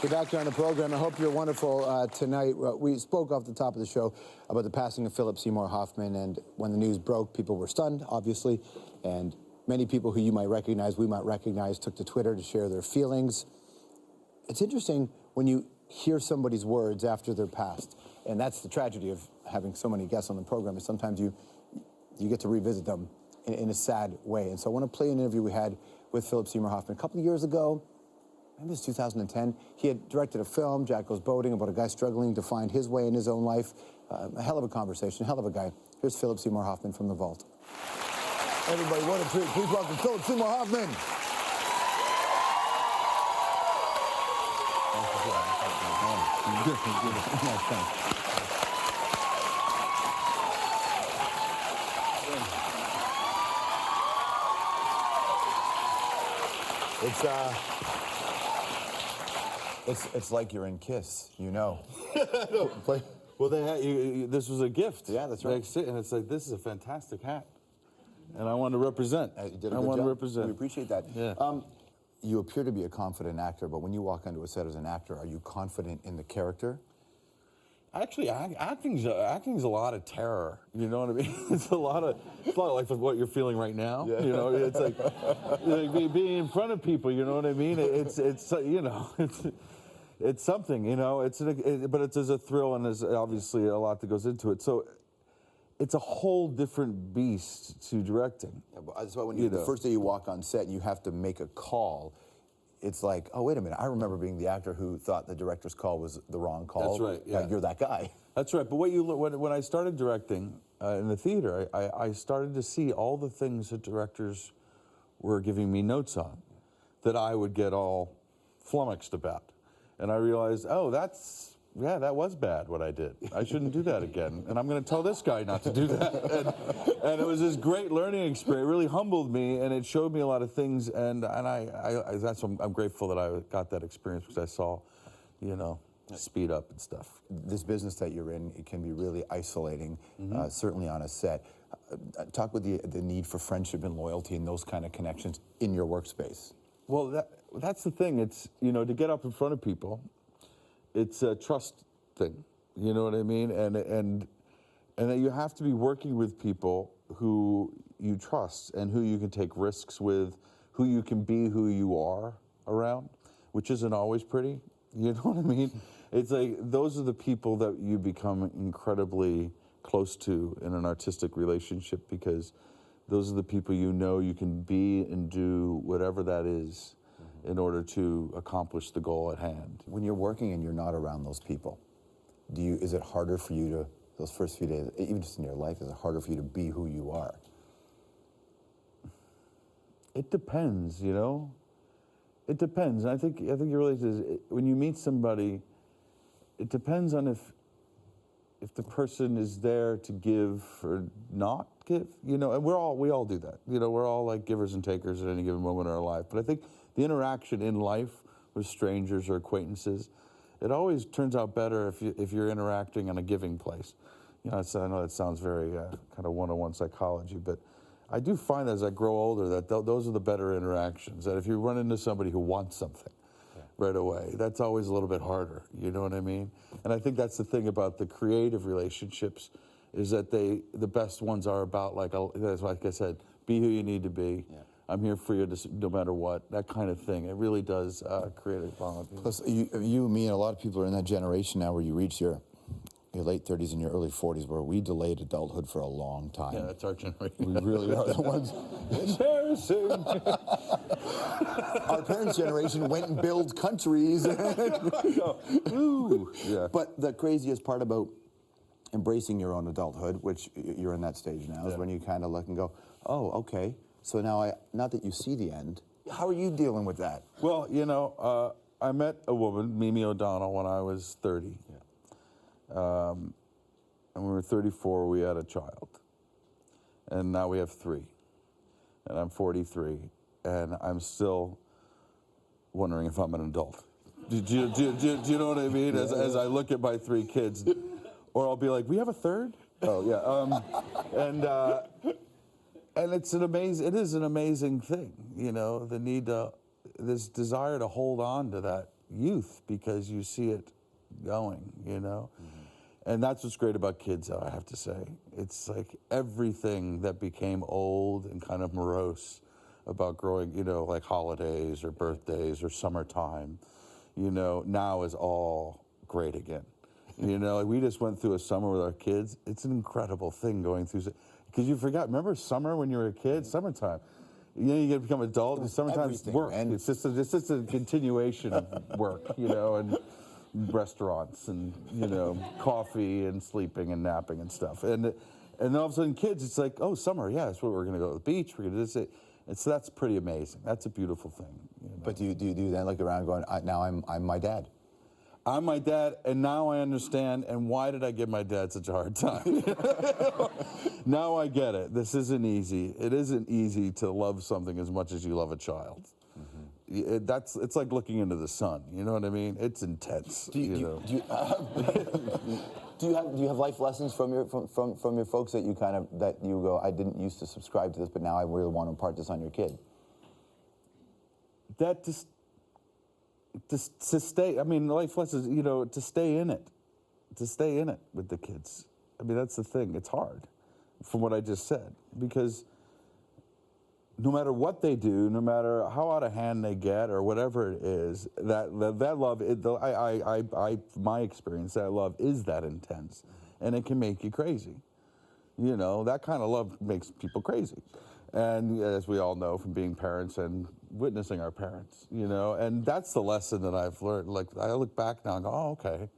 You're back here on the program. I hope you're wonderful tonight. We spoke off the top of the show about the passing of Philip Seymour Hoffman, and when the news broke, people were stunned, obviously, and many people who you might recognize, we might recognize, took to Twitter to share their feelings. It's interesting when you hear somebody's words after they're passed, and that's the tragedy of having so many guests on the program, is sometimes you get to revisit them in a sad way. And so I want to play an interview we had with Philip Seymour Hoffman a couple of years ago. Maybe it was 2010. He had directed a film, Jack Goes Boating, about a guy struggling to find his way in his own life. A hell of a conversation, a hell of a guy. Here's Philip Seymour Hoffman from The Vault. Everybody, what a treat. Please welcome Philip Seymour Hoffman. It's like you're in Kiss, you know. Well, they had this was a gift. Yeah, that's right. And it's like, this is a fantastic hat, and I want to represent. You did a good I want job. to represent. We appreciate that. Yeah. You appear to be a confident actor, but when you walk onto a set as an actor, are you confident in the character? Actually, acting's a lot of terror. You know what I mean? It's a lot like what you're feeling right now. Yeah. You know, it's like being in front of people. You know what I mean? It's you know, it's something. You know, but there's a thrill, and there's obviously a lot that goes into it. So it's a whole different beast to directing. Yeah, but that's why when the first day you walk on set and you have to make a call, it's like, oh, wait a minute. I remember being the actor who thought the director's call was the wrong call. That's right, yeah. You're that guy. That's right. But when I started directing in the theater, I started to see all the things that directors were giving me notes on that I would get all flummoxed about. And I realized, oh, that was bad what I did. I shouldn't do that again. And I'm going to tell this guy not to do that. And it was this great learning experience. It really humbled me, and it showed me a lot of things. And I'm grateful that I got that experience, because I saw, you know, speed up and stuff. This business that you're in, it can be really isolating, certainly on a set. Talk with the need for friendship and loyalty and those kind of connections in your workspace. Well, that's the thing. It's, you know, to get up in front of people, it's a trust thing. You know what I mean? And that you have to be working with people who you trust and who you can take risks with, who you can be who you are around, which isn't always pretty. You know what I mean? It's like, those are the people that you become incredibly close to in an artistic relationship, because those are the people you know you can be and do whatever that is in order to accomplish the goal at hand. When you're working and you're not around those people, is it harder for you to, those first few days, even just in your life, is it harder for you to be who you are? It depends, you know? It depends. And I think you realize when you meet somebody, it depends on if the person is there to give or not give, you know, and we all do that. You know, we're all like givers and takers at any given moment in our life. But I think the interaction in life with strangers or acquaintances, it always turns out better if you're interacting in a giving place. You know, I know that sounds very kind of one-on-one psychology, but I do find as I grow older that those are the better interactions. That if you run into somebody who wants something right away, that's always a little bit harder. You know what I mean? And I think that's the thing about the creative relationships, is that the best ones are about, like I said, be who you need to be. Yeah. I'm here for you no matter what, that kind of thing. It really does create a bond. Plus, you, me, and a lot of people are in that generation now where you reach your late 30s and your early 40s, where we delayed adulthood for a long time. Yeah, that's our generation. We really are the ones. Embarrassing. Our parents' generation went and built countries. Ooh. Yeah. But the craziest part about embracing your own adulthood, which you're in that stage now, is when you kind of look and go, oh, okay. So now, not that you see the end, how are you dealing with that? Well, you know, I met a woman, Mimi O'Donnell, when I was 30. Yeah. And when we were 34, we had a child. And now we have 3. And I'm 43. And I'm still wondering if I'm an adult. Do you know what I mean? As I look at my 3 kids. Or I'll be like, we have a 3rd? Oh, yeah. And it is an amazing thing, you know, this desire to hold on to that, youth because you see it going, you know? And that's what's great about kids, I have to say. It's like everything that became old and kind of morose about growing, you know, like holidays or birthdays or summertime, you know, now is all great again. You know, like we just went through a summer with our kids. It's an incredible thing going through, because you forgot, remember summer when you were a kid? Summertime. You know, you get to become adult, and summertime's work. Man. It's just a continuation of work, you know, and restaurants and, you know, coffee and sleeping and napping and stuff. And all of a sudden kids, it's like, oh, summer, yeah, that's what we're going to go to the beach, we're going to do this. And so that's pretty amazing. That's a beautiful thing. You know? But do you then look around going, now I'm my dad? I'm my dad, and now I understand, and why did I give my dad such a hard time? Now I get it. This isn't easy. It isn't easy to love something as much as you love a child. It's like looking into the sun. You know what I mean? It's intense. Do you have life lessons from your folks that you that you go, I didn't used to subscribe to this, but now I really want to impart this on your kid? That just to stay. I mean, life lessons. You know, to stay in it with the kids. I mean, that's the thing. It's hard, from what I just said, because no matter what they do, no matter how out of hand they get or whatever it is, that love, my experience, that love is that intense, and it can make you crazy. You know, that kind of love makes people crazy. And as we all know from being parents and witnessing our parents, you know, and that's the lesson that I've learned. Like, I look back now and go, oh, okay,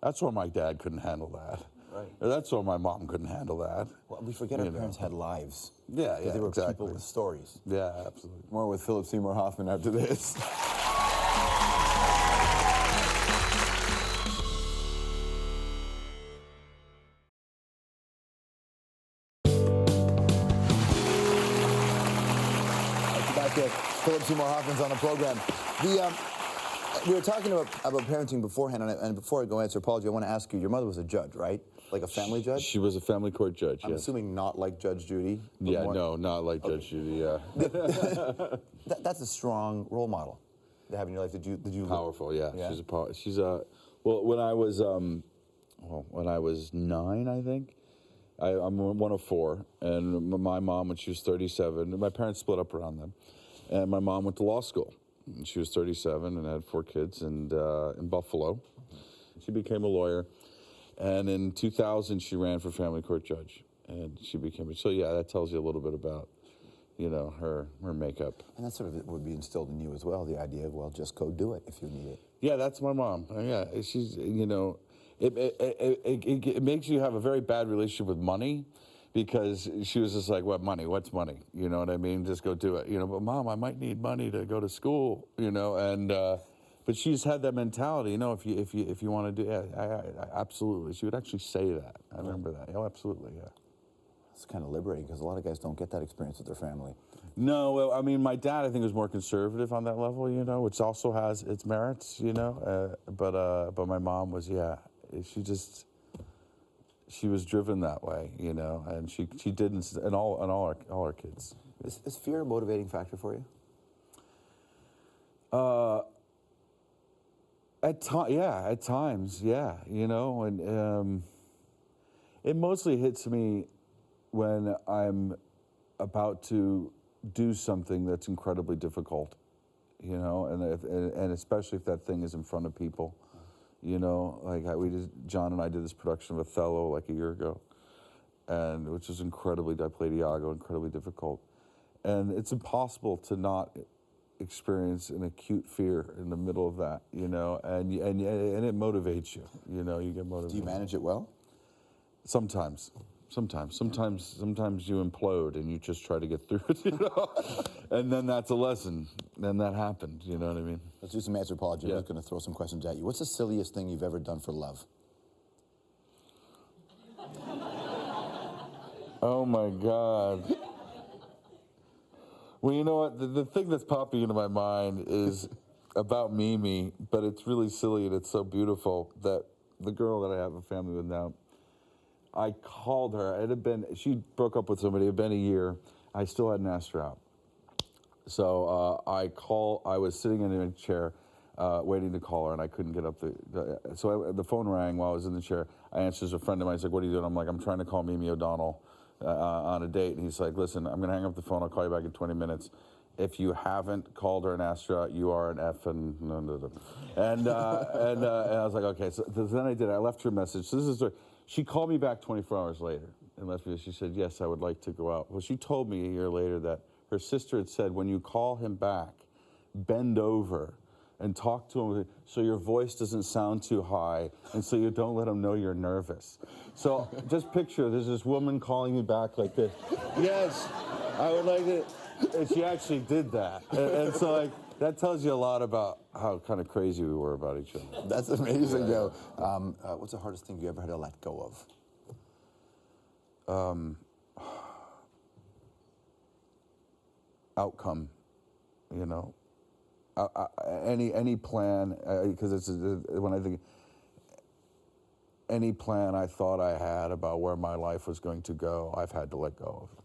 that's why my dad couldn't handle that. Right. That's why my mom couldn't handle that. Well, we forget our parents had lives. Yeah, they were people with stories. Yeah, absolutely. More with Philip Seymour Hoffman after this. Philip Seymour Hoffman's on the program. We were talking about parenting beforehand, and before I go answer Apology, I want to ask you, your mother was a judge, right? Like a family judge? She was a family court judge, I'm assuming not like Judge Judy? Yeah, no, not like Judge Judy, yeah. That's a strong role model to have in your life. Did you Powerful, yeah. She's well, when I was 9, I think, I'm one of 4, and my mom, when she was 37, my parents split up around them, and my mom went to law school. She was 37 and had 4 kids, and in Buffalo. She became a lawyer, and in 2000 she ran for family court judge, and she became. So yeah, that tells you a little bit about, you know, her makeup. And that sort of would be instilled in you as well, the idea of, well, just go do it if you need it. Yeah, that's my mom. Yeah, she's, you know, it makes you have a very bad relationship with money, because she was just like, what money? What's money? You know what I mean? Just go do it. You know, but Mom, I might need money to go to school, you know, and but she's had that mentality, you know, if you want to do it, absolutely. She would actually say that. I remember that. Oh, absolutely, yeah. It's kind of liberating, because a lot of guys don't get that experience with their family. No, well, I mean, my dad, I think, was more conservative on that level, you know, which also has its merits, you know, but my mom was, yeah, she was driven that way, you know, and she didn't, and all our kids. Is fear a motivating factor for you? At times, yeah, you know, and it mostly hits me when I'm about to do something that's incredibly difficult, you know, and especially if that thing is in front of people. You know, like John and I did this production of Othello like a year ago, and which was I played Iago, incredibly difficult. And it's impossible to not experience an acute fear in the middle of that, you know, and it motivates you, you know, you get motivated. Do you manage it well? Sometimes you implode and you just try to get through it, you know, and then that's a lesson. Then that happened, you know what I mean? Let's do some anthropology. I'm just going to throw some questions at you. What's the silliest thing you've ever done for love? Oh my God. Well, you know what? The thing that's popping into my mind is about Mimi, but it's really silly and it's so beautiful that the girl that I have a family with now, I called her. She broke up with somebody. It had been a year. I still hadn't asked her out. So I was sitting in a chair. waiting to call her, and I couldn't get up so the phone rang while I was in the chair. I answered, a friend of mine. He's like, "What are you doing?" I'm like, "I'm trying to call Mimi O'Donnell on a date." And he's like, "Listen, I'm going to hang up the phone. I'll call you back in 20 minutes. If you haven't called her and asked her out, you are an effing no. And I was like, okay. So then I did. I left her a message. So this is she called me back 24 hours later and left me. She said, "Yes, I would like to go out." Well, she told me a year later that her sister had said, when you call him back, bend over and talk to him so your voice doesn't sound too high and so you don't let him know you're nervous. So just picture, there's this woman calling me back like this. "Yes, I would like it." And she actually did that. And so like, that tells you a lot about how kind of crazy we were about each other. That's amazing, Joe. What's the hardest thing you ever had to let go of? Outcome, you know. Any plan, because it's when I think any plan I thought I had about where my life was going to go, I've had to let go of.